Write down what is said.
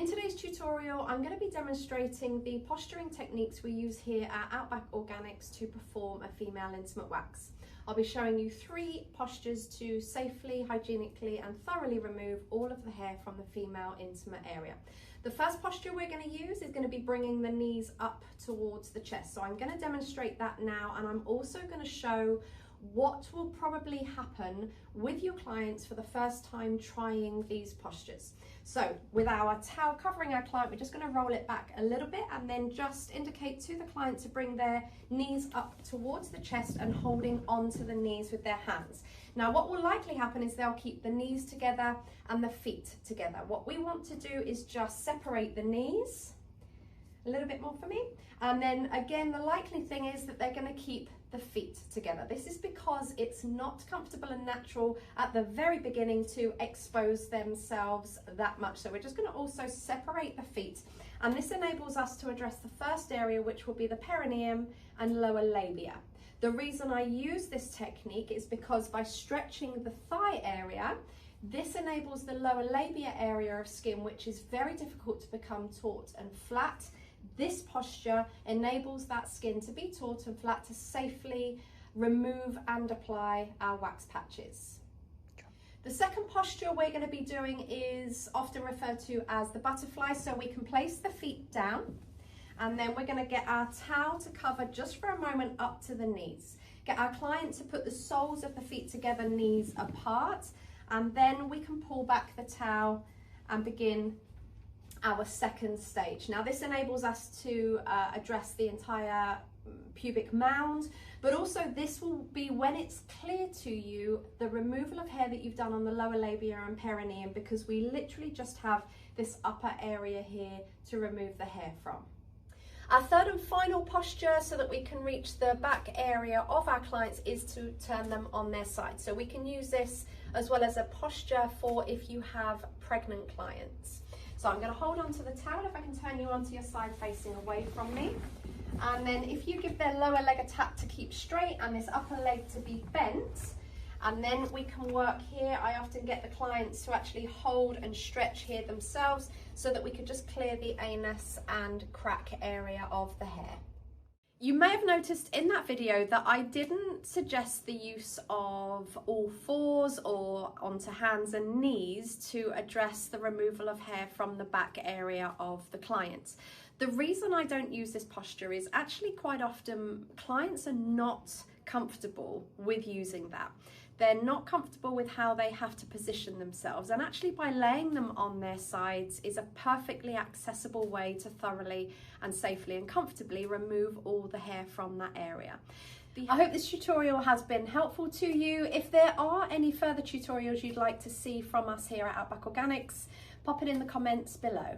In today's tutorial, I'm going to be demonstrating the posturing techniques we use here at Outback Organics to perform a female intimate wax. I'll be showing you 3 postures to safely, hygienically and thoroughly remove all of the hair from the female intimate area. The first posture we're going to use is going to be bringing the knees up towards the chest. So I'm going to demonstrate that now, and I'm also going to show what will probably happen with your clients for the first time trying these postures. So with our towel covering our client, we're just going to roll it back a little bit and then just indicate to the client to bring their knees up towards the chest and holding onto the knees with their hands. Now what will likely happen is they'll keep the knees together and the feet together. What we want to do is just separate the knees a little bit more for me, and then again the likely thing is that they're going to keep the feet together. This is because it's not comfortable and natural at the very beginning to expose themselves that much. So we're just going to also separate the feet, and this enables us to address the first area, which will be the perineum and lower labia. The reason I use this technique is because by stretching the thigh area, this enables the lower labia area of skin, which is very difficult to become taut and flat. This posture enables that skin to be taut and flat to safely remove and apply our wax patches. The second posture we're going to be doing is often referred to as the butterfly. So we can place the feet down, and then we're going to get our towel to cover just for a moment up to the knees. Get our client to put the soles of the feet together, knees apart, and then we can pull back the towel and begin our second stage. Now this enables us to address the entire pubic mound, but also this will be when it's clear to you the removal of hair that you've done on the lower labia and perineum, because we literally just have this upper area here to remove the hair from. Our third and final posture, so that we can reach the back area of our clients, is to turn them on their side. So we can use this as well as a posture for if you have pregnant clients. So I'm going to hold on to the towel. If I can turn you onto your side facing away from me. And then if you give their lower leg a tap to keep straight and this upper leg to be bent, and then we can work here. I often get the clients to actually hold and stretch here themselves so that we could just clear the anus and crack area of the hair. You may have noticed in that video that I didn't suggest the use of all fours or onto hands and knees to address the removal of hair from the back area of the client. The reason I don't use this posture is actually quite often clients are not comfortable with using that. They're not comfortable with how they have to position themselves, and actually by laying them on their sides is a perfectly accessible way to thoroughly and safely and comfortably remove all the hair from that area. I hope this tutorial has been helpful to you. If there are any further tutorials you'd like to see from us here at Outback Organics, pop it in the comments below.